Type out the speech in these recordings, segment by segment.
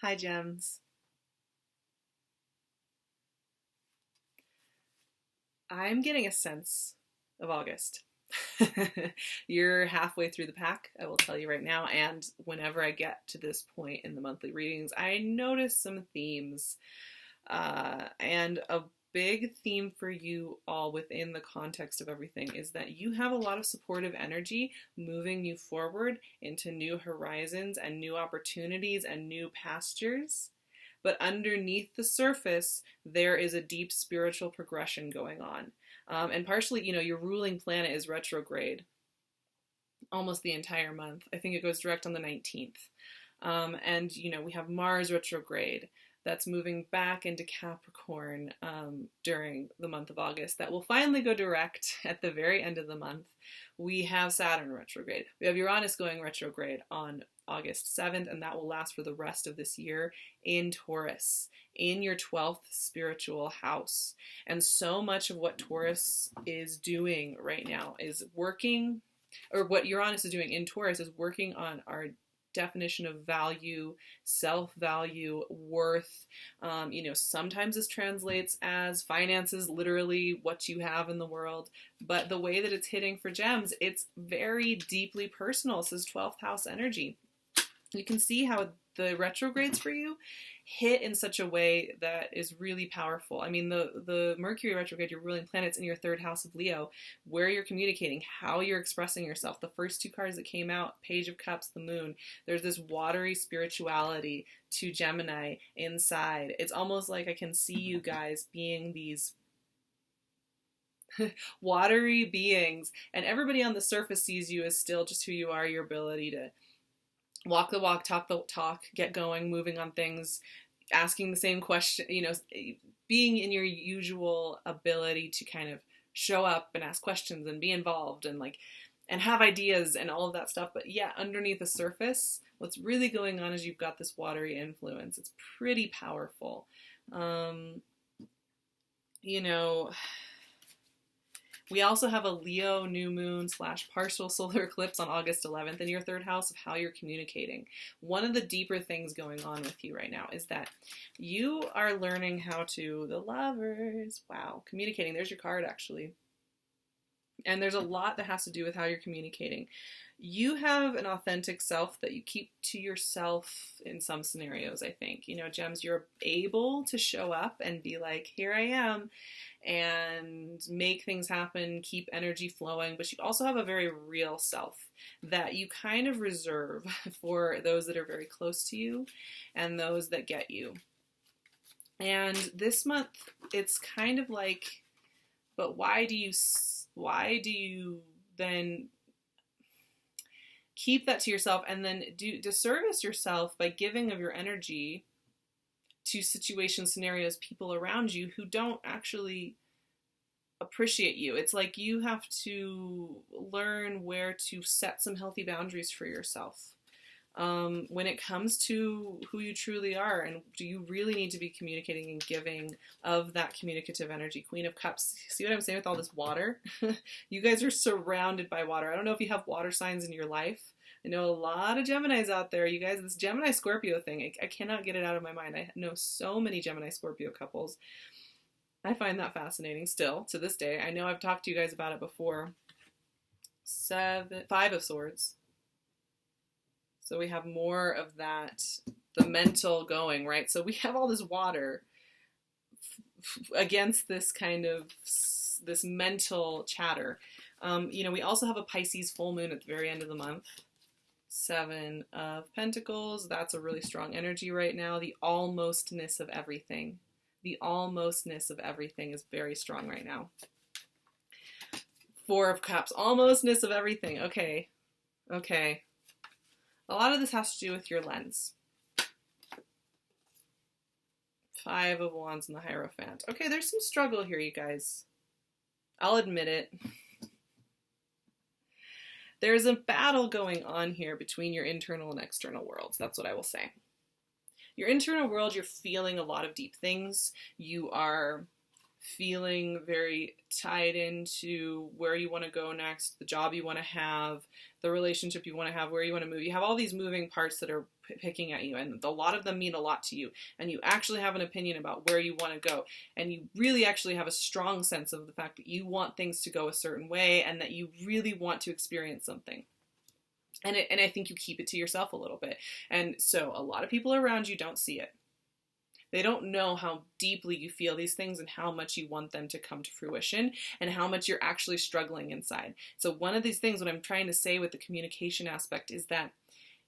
Hi, Gems. I'm getting a sense of August. You're halfway through the pack, I will tell you right now. And whenever I get to this point in the monthly readings, I notice some themes. And a big theme for you all within the context of everything is that you have a lot of supportive energy moving you forward into new horizons and new opportunities and new pastures. But underneath the surface, there is a deep spiritual progression going on. And partially, your ruling planet is retrograde almost the entire month. I think it goes direct on the 19th. And, we have Mars retrograde that's moving back into Capricorn during the month of August. That will finally go direct at the very end of the month. We have Saturn retrograde. We have Uranus going retrograde on August 7th, and that will last for the rest of this year in Taurus, in your 12th spiritual house. And so much of what Taurus is doing right now is working, or what Uranus is doing in Taurus is working on our definition of value, self-value, worth. Sometimes this translates as finances, literally what you have in the world. But the way that it's hitting for Gems, it's very deeply personal. This is 12th house energy. You can see how the retrogrades for you hit in such a way that is really powerful. I mean, the Mercury retrograde, your ruling planet's in your third house of Leo, where you're communicating, how you're expressing yourself. The first two cards that came out, Page of Cups, the Moon, there's this watery spirituality to Gemini inside. It's almost like I can see you guys being these watery beings, and everybody on the surface sees you as still just who you are, your ability to walk the walk, talk the talk, get going, moving on things, asking the same question, being in your usual ability to kind of show up and ask questions and be involved and have ideas and all of that stuff. But yeah, underneath the surface, what's really going on is you've got this watery influence. It's pretty powerful. We also have a Leo new moon / partial solar eclipse on August 11th in your third house of how you're communicating. One of the deeper things going on with you right now is that you are learning how to, the Lovers, wow, communicating. There's your card, actually. And there's a lot that has to do with how you're communicating. You have an authentic self that you keep to yourself in some scenarios, I think. Gems, you're able to show up and be like, here I am, and make things happen, keep energy flowing. But you also have a very real self that you kind of reserve for those that are very close to you and those that get you. And this month, it's kind of like, but why do you then keep that to yourself and then disservice yourself by giving of your energy to situations, scenarios, people around you who don't actually appreciate you? It's like you have to learn where to set some healthy boundaries for yourself when it comes to who you truly are, and do you really need to be communicating and giving of that communicative energy. Queen of Cups. See what I'm saying with all this water? You guys are surrounded by water. I don't know if you have water signs in your life. I know a lot of Geminis out there. You guys, this Gemini Scorpio thing, I cannot get it out of my mind. I know so many Gemini Scorpio couples. I find that fascinating still to this day. I know I've talked to you guys about it before. 5 of Swords. So we have more of that, the mental going, right? So we have all this water against this kind of, this mental chatter. We also have a Pisces full moon at the very end of the month. 7 of Pentacles. That's a really strong energy right now. The almostness of everything. The almostness of everything is very strong right now. 4 of Cups. Almostness of everything. Okay. A lot of this has to do with your lens. 5 of Wands and the Hierophant. Okay, there's some struggle here, you guys. I'll admit it. There's a battle going on here between your internal and external worlds. That's what I will say. Your internal world, you're feeling a lot of deep things. You are feeling very tied into where you want to go next, the job you want to have, the relationship you want to have, where you want to move. You have all these moving parts that are picking at you, and a lot of them mean a lot to you, and you actually have an opinion about where you want to go, and you really actually have a strong sense of the fact that you want things to go a certain way and that you really want to experience something. And I think you keep it to yourself a little bit. And so a lot of people around you don't see it. They don't know how deeply you feel these things and how much you want them to come to fruition and how much you're actually struggling inside. So one of these things, what I'm trying to say with the communication aspect, is that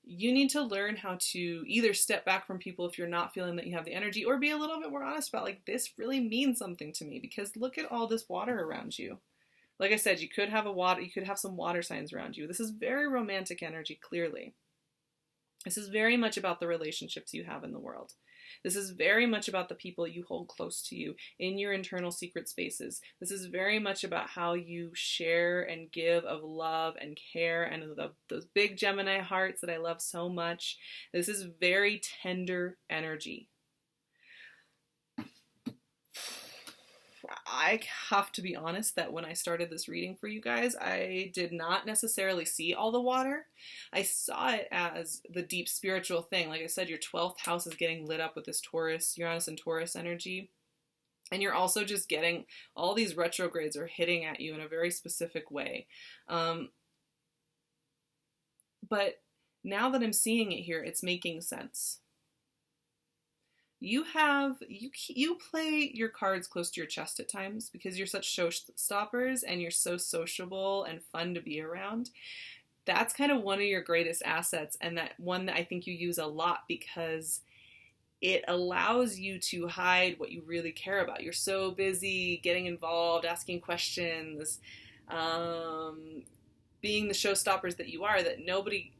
you need to learn how to either step back from people if you're not feeling that you have the energy, or be a little bit more honest about, like, this really means something to me, because look at all this water around you. Like I said, you could have some water signs around you. This is very romantic energy, clearly. This is very much about the relationships you have in the world. This is very much about the people you hold close to you in your internal secret spaces. This is very much about how you share and give of love and care and those big Gemini hearts that I love so much. This is very tender energy. I have to be honest that when I started this reading for you guys, I did not necessarily see all the water. I saw it as the deep spiritual thing. Like I said, your 12th house is getting lit up with this Taurus, Uranus and Taurus energy. And you're also just getting all these retrogrades are hitting at you in a very specific way. But now that I'm seeing it here, it's making sense. You play your cards close to your chest at times because you're such showstoppers and you're so sociable and fun to be around. That's kind of one of your greatest assets, and that one that I think you use a lot because it allows you to hide what you really care about. You're so busy getting involved, asking questions, being the showstoppers that you are, that nobody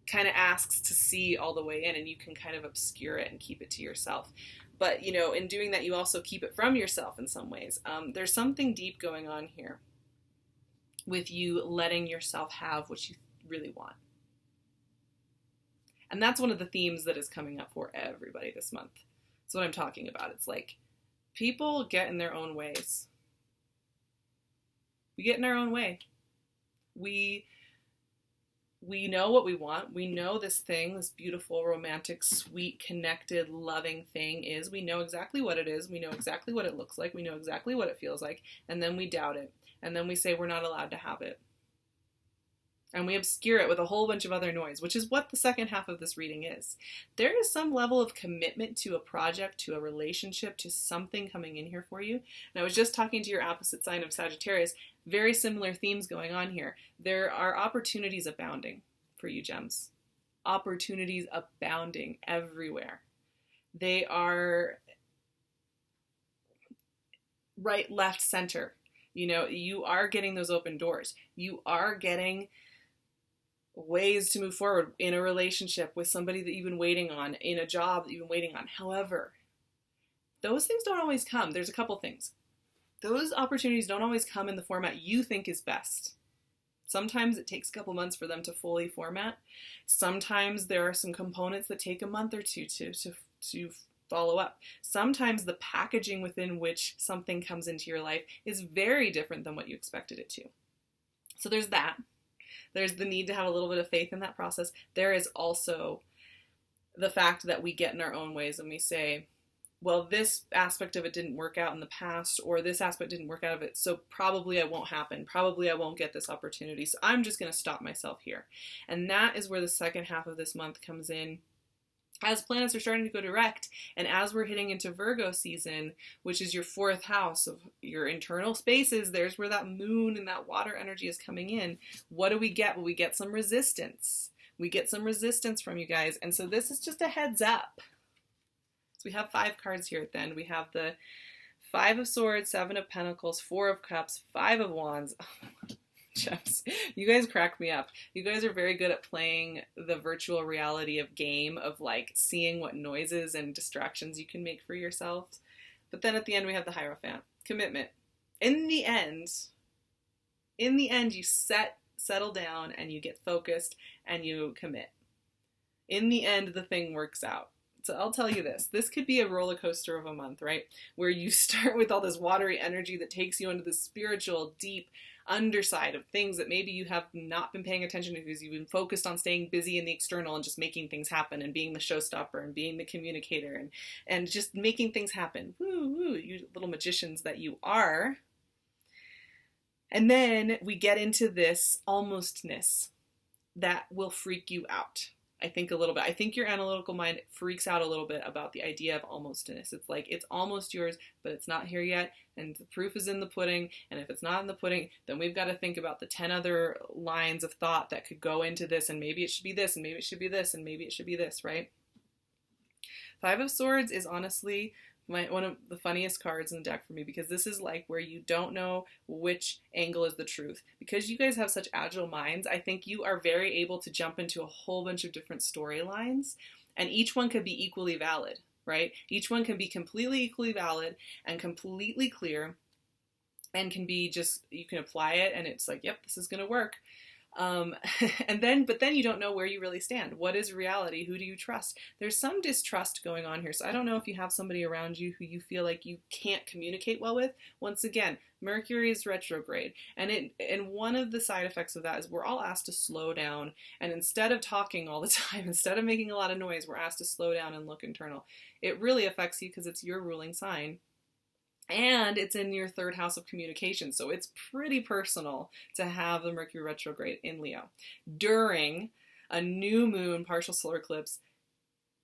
kind of asks to see all the way in, and you can kind of obscure it and keep it to yourself. But, in doing that, you also keep it from yourself in some ways. There's something deep going on here with you letting yourself have what you really want. And that's one of the themes that is coming up for everybody this month. That's what I'm talking about. It's like people get in their own ways. We get in our own way. We know what we want. We know this thing, this beautiful, romantic, sweet, connected, loving thing is. We know exactly what it is. We know exactly what it looks like. We know exactly what it feels like. And then we doubt it. And then we say we're not allowed to have it. And we obscure it with a whole bunch of other noise, which is what the second half of this reading is. There is some level of commitment to a project, to a relationship, to something coming in here for you. And I was just talking to your opposite sign of Sagittarius. Very similar themes going on here. There are opportunities abounding for you, Gems. Opportunities abounding everywhere. They are right, left, center. You are getting those open doors. You are getting ways to move forward in a relationship with somebody that you've been waiting on, in a job that you've been waiting on. However, those things don't always come. There's a couple things. Those opportunities don't always come in the format you think is best. Sometimes it takes a couple months for them to fully format. Sometimes there are some components that take a month or two to follow up. Sometimes the packaging within which something comes into your life is very different than what you expected it to. So there's that. There's the need to have a little bit of faith in that process. There is also the fact that we get in our own ways and we say, well, this aspect of it didn't work out in the past, or this aspect didn't work out of it, so probably it won't happen. Probably I won't get this opportunity, so I'm just going to stop myself here. And that is where the second half of this month comes in. As planets are starting to go direct, and as we're hitting into Virgo season, which is your 4th house of your internal spaces, there's where that moon and that water energy is coming in. What do we get? Well, we get some resistance. We get some resistance from you guys, and so this is just a heads up. So we have 5 cards here at the end. We have the 5 of Swords, 7 of Pentacles, 4 of Cups, 5 of Wands. Gems, you guys crack me up. You guys are very good at playing the virtual reality of game, of like seeing what noises and distractions you can make for yourselves. But then at the end we have the Hierophant. Commitment. In the end you settle down and you get focused and you commit. In the end the thing works out. So I'll tell you this could be a roller coaster of a month, right? Where you start with all this watery energy that takes you into the spiritual, deep underside of things that maybe you have not been paying attention to because you've been focused on staying busy in the external and just making things happen and being the showstopper and being the communicator and just making things happen. Woo, woo, you little magicians that you are. And then we get into this almostness that will freak you out. I think a little bit. I think your analytical mind freaks out a little bit about the idea of almostness. It's like, it's almost yours, but it's not here yet. And the proof is in the pudding. And if it's not in the pudding, then we've got to think about the 10 other lines of thought that could go into this. And maybe it should be this, and maybe it should be this, and maybe it should be this, right? Five of Swords is honestly one of the funniest cards in the deck for me, because this is like where you don't know which angle is the truth. Because you guys have such agile minds, I think you are very able to jump into a whole bunch of different storylines, and each one could be equally valid, right? Each one can be completely equally valid and completely clear, and can be just, you can apply it and it's like, yep, this is going to work. But then you don't know where you really stand. What is reality? Who do you trust? There's some distrust going on here. So I don't know if you have somebody around you who you feel like you can't communicate well with. Once again, Mercury is retrograde. And one of the side effects of that is we're all asked to slow down. And instead of talking all the time, instead of making a lot of noise, we're asked to slow down and look internal. It really affects you because it's your ruling sign. And it's in your third house of communication. So it's pretty personal to have the Mercury retrograde in Leo during a new moon partial solar eclipse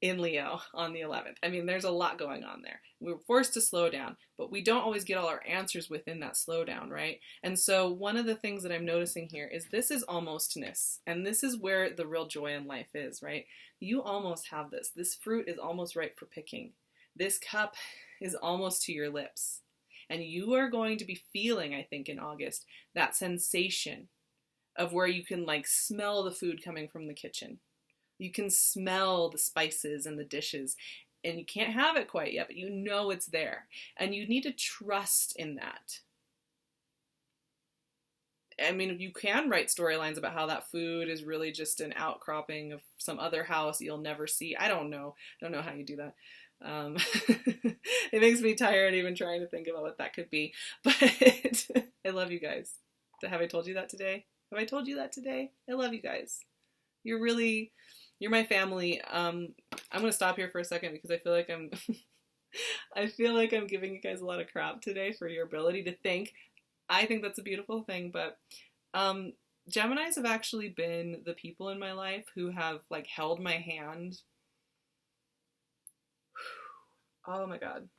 in Leo on the 11th. I mean, there's a lot going on there. We're forced to slow down, but we don't always get all our answers within that slowdown, right? And so one of the things that I'm noticing here is this is almostness. And this is where the real joy in life is, right? You almost have this. This fruit is almost ripe for picking. This cup is almost to your lips. And you are going to be feeling, I think, in August, that sensation of where you can like smell the food coming from the kitchen. You can smell the spices and the dishes, and you can't have it quite yet, but you know it's there. And you need to trust in that. I mean, you can write storylines about how that food is really just an outcropping of some other house you'll never see. I don't know how you do that. It makes me tired even trying to think about what that could be, but I love you guys. Have I told you that today? Have I told you that today? I love you guys. You're my family. I'm gonna stop here for a second because I feel like I'm giving you guys a lot of crap today for your ability to think. I think that's a beautiful thing, but Geminis have actually been the people in my life who have like held my hand. Oh my God.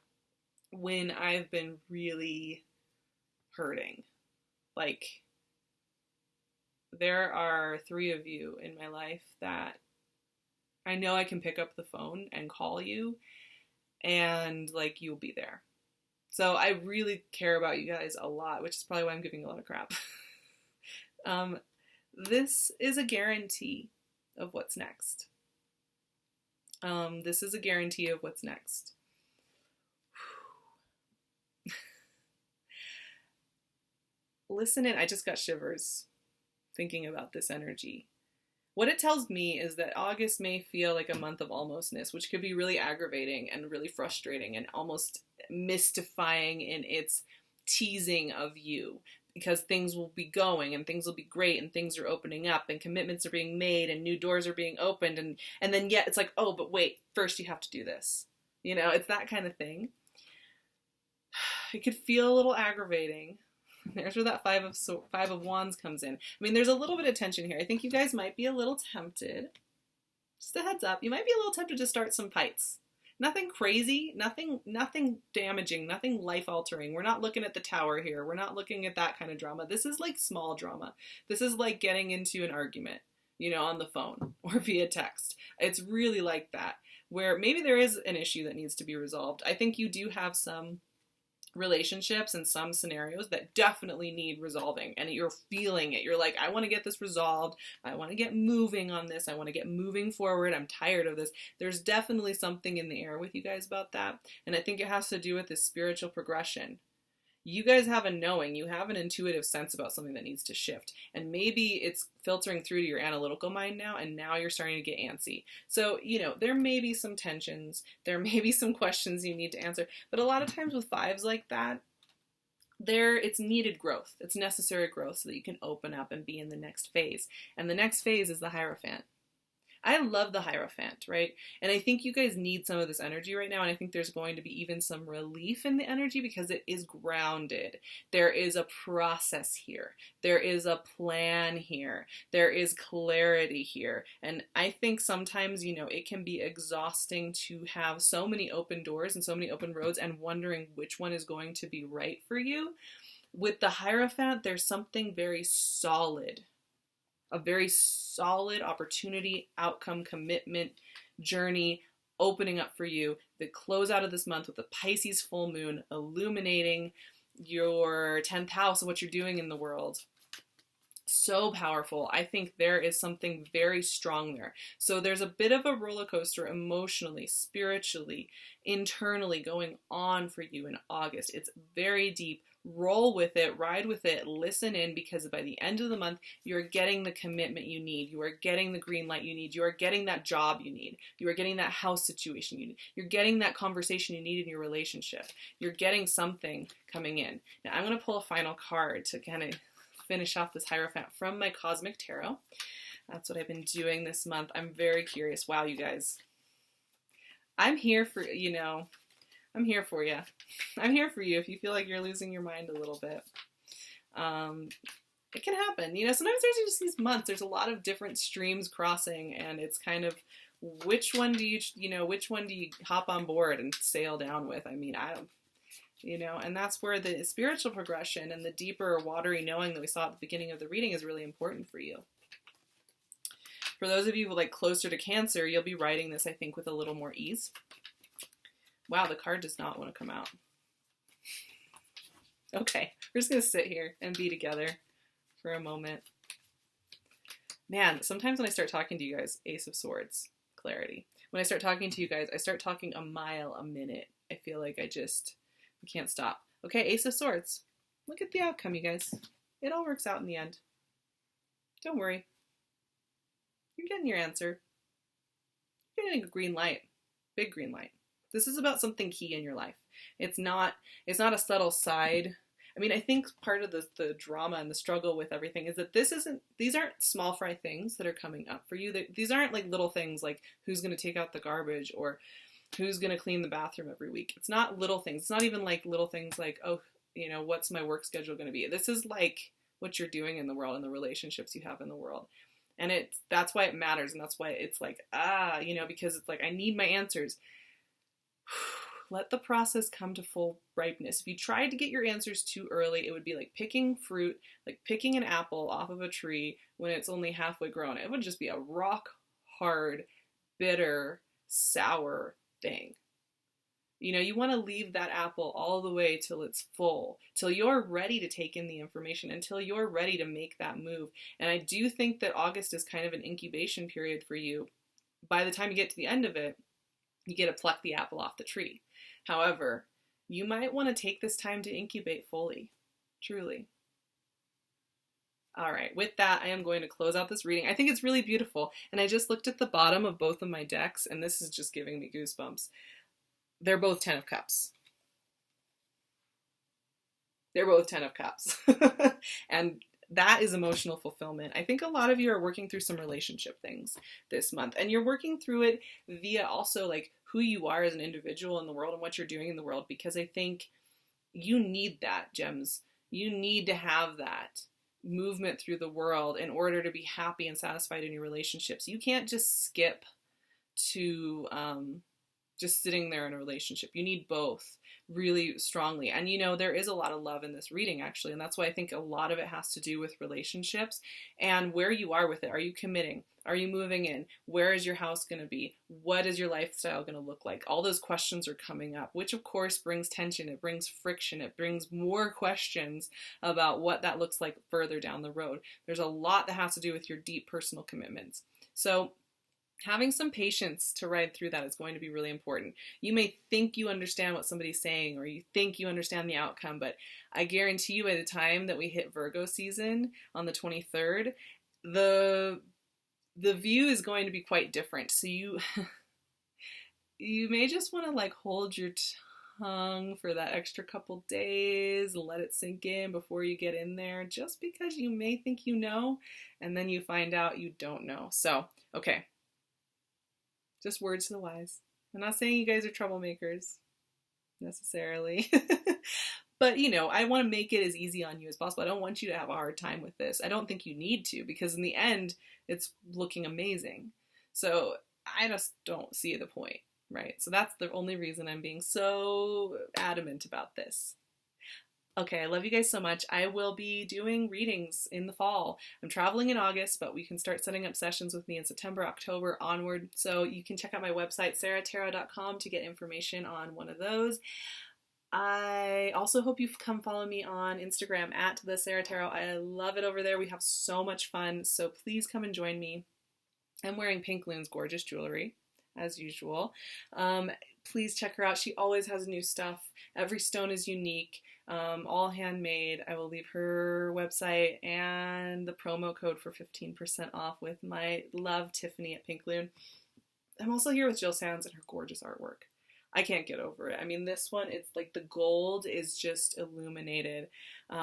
When I've been really hurting. Like, there are 3 of you in my life that I know I can pick up the phone and call you, and like, you'll be there. So I really care about you guys a lot, which is probably why I'm giving a lot of crap. This is a guarantee of what's next. This is a guarantee of what's next. Listen in. I just got shivers thinking about this energy. What it tells me is that August may feel like a month of almostness, which could be really aggravating and really frustrating and almost mystifying in its teasing of you, because things will be going and things will be great and things are opening up and commitments are being made and new doors are being opened, and then yet it's like, oh, but wait, first you have to do this. You know, it's that kind of thing. It could feel a little aggravating. There's where that five of Wands comes in. I mean, there's a little bit of tension here. I think you guys might be a little tempted. Just a heads up. You might be a little tempted to start some fights. Nothing crazy, nothing damaging, nothing life-altering. We're not looking at the tower here. We're not looking at that kind of drama. This is like small drama. This is like getting into an argument, you know, on the phone or via text. It's really like that, where maybe there is an issue that needs to be resolved. I think you do have some relationships and some scenarios that definitely need resolving, and you're feeling it. You're like, I want to get this resolved. I want to get moving on this. I want to get moving forward. I'm tired of this. There's definitely something in the air with you guys about that, and I think it has to do with this spiritual progression. you guys have a knowing, you have an intuitive sense about something that needs to shift. And maybe it's filtering through to your analytical mind now, and now you're starting to get antsy. So, there may be some tensions, there may be some questions you need to answer, but a lot of times with fives like that, it's needed growth. It's necessary growth so that you can open up and be in the next phase. And the next phase is the Hierophant. I love the Hierophant, right? And I think you guys need some of this energy right now, and I think there's going to be even some relief in the energy because it is grounded. There is a process here. There is a plan here. There is clarity here. And I think sometimes, it can be exhausting to have so many open doors and so many open roads and wondering which one is going to be right for you. With the Hierophant, there's something very solid. A very solid opportunity, outcome, commitment, journey opening up for you. The close out of this month with the Pisces full moon illuminating your 10th house of what you're doing in the world. So powerful. I think there is something very strong there. So there's a bit of a roller coaster emotionally, spiritually, internally going on for you in August. It's very deep. Roll with it, ride with it, listen in, because by the end of the month, you're getting the commitment you need. You are getting the green light you need. You are getting that job you need. You are getting that house situation you need. You're getting that conversation you need in your relationship. You're getting something coming in. Now, I'm going to pull a final card to kind of finish off this Hierophant from my Cosmic Tarot. That's what I've been doing this month. I'm very curious. Wow, you guys. I'm here for, I'm here for you. I'm here for you if you feel like you're losing your mind a little bit. It can happen. Sometimes there's just these months, there's a lot of different streams crossing, and it's kind of which one do you hop on board and sail down with? I mean, I don't, and that's where the spiritual progression and the deeper watery knowing that we saw at the beginning of the reading is really important for you. For those of you closer to Cancer, you'll be writing this, I think, with a little more ease. Wow, the card does not want to come out. Okay, we're just going to sit here and be together for a moment. Man, sometimes when I start talking to you guys, Ace of Swords, clarity. When I start talking to you guys, I start talking a mile a minute. I feel like I can't stop. Okay, Ace of Swords. Look at the outcome, you guys. It all works out in the end. Don't worry. You're getting your answer. You're getting a green light. Big green light. This is about something key in your life. It's not a subtle side. I mean, I think part of the drama and the struggle with everything is that these aren't small fry things that are coming up for you. These aren't little things like who's going to take out the garbage or who's going to clean the bathroom every week. It's not little things. It's not even little things like, oh, what's my work schedule going to be? This is what you're doing in the world and the relationships you have in the world. And that's why it matters. And that's why it's because it's I need my answers. Let the process come to full ripeness. If you tried to get your answers too early, it would be like picking fruit, like picking an apple off of a tree when it's only halfway grown. It would just be a rock hard, bitter, sour thing. You want to leave that apple all the way till it's full, till you're ready to take in the information, until you're ready to make that move. And I do think that August is kind of an incubation period for you. By the time you get to the end of it, you get to pluck the apple off the tree. However, you might want to take this time to incubate fully, truly. All right, with that, I am going to close out this reading. I think it's really beautiful, and I just looked at the bottom of both of my decks, and this is just giving me goosebumps. They're both 10 of Cups. They're both 10 of Cups. And that is emotional fulfillment. I think a lot of you are working through some relationship things this month, and you're working through it via also who you are as an individual in the world and what you're doing in the world, because I think you need that, Gems. You need to have that movement through the world in order to be happy and satisfied in your relationships. You can't just skip to just sitting there in a relationship. You need both really strongly. And there is a lot of love in this reading, actually. And that's why I think a lot of it has to do with relationships and where you are with it. Are you committing? Are you moving in? Where is your house going to be? What is your lifestyle going to look like? All those questions are coming up, which of course brings tension. It brings friction. It brings more questions about what that looks like further down the road. There's a lot that has to do with your deep personal commitments. So having some patience to ride through that is going to be really important. You may think you understand what somebody's saying, or you think you understand the outcome, but I guarantee you by the time that we hit Virgo season on the 23rd, the view is going to be quite different. So you may just want to like hold your tongue for that extra couple days, let it sink in before you get in there, just because you may think you know, and then you find out you don't know. So, okay. Just words to the wise. I'm not saying you guys are troublemakers necessarily. But, you know, I want to make it as easy on you as possible. I don't want you to have a hard time with this. I don't think you need to, because in the end, it's looking amazing. So I just don't see the point, right? So that's the only reason I'm being so adamant about this. Okay, I love you guys so much. I will be doing readings in the fall. I'm traveling in August, but we can start setting up sessions with me in September, October, onward. So you can check out my website, SARAHTAROT.com, to get information on one of those. I also hope you come follow me on Instagram at the Sarah Tarot. I love it over there. We have so much fun. So please come and join me. I'm wearing PinkLune's gorgeous jewelry, as usual. Please check her out. She always has new stuff. Every stone is unique. All handmade. I will leave her website and the promo code for 15% off with my love, Tiffany at PinkLune. I'm also here with Jill Sands and her gorgeous artwork. I can't get over it. I mean, this one, it's like the gold is just illuminated.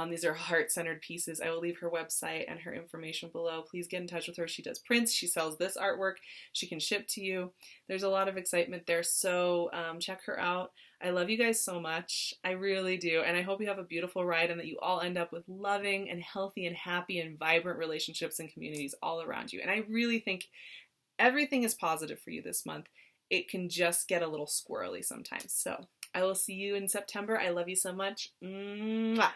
These are heart-centered pieces. I will leave her website and her information below. Please get in touch with her. She does prints. She sells this artwork. She can ship to you. There's a lot of excitement there, so check her out. I love you guys so much. I really do, and I hope you have a beautiful ride and that you all end up with loving and healthy and happy and vibrant relationships and communities all around you. And I really think everything is positive for you this month. It can just get a little squirrely sometimes. So I will see you in September. I love you so much. Mwah.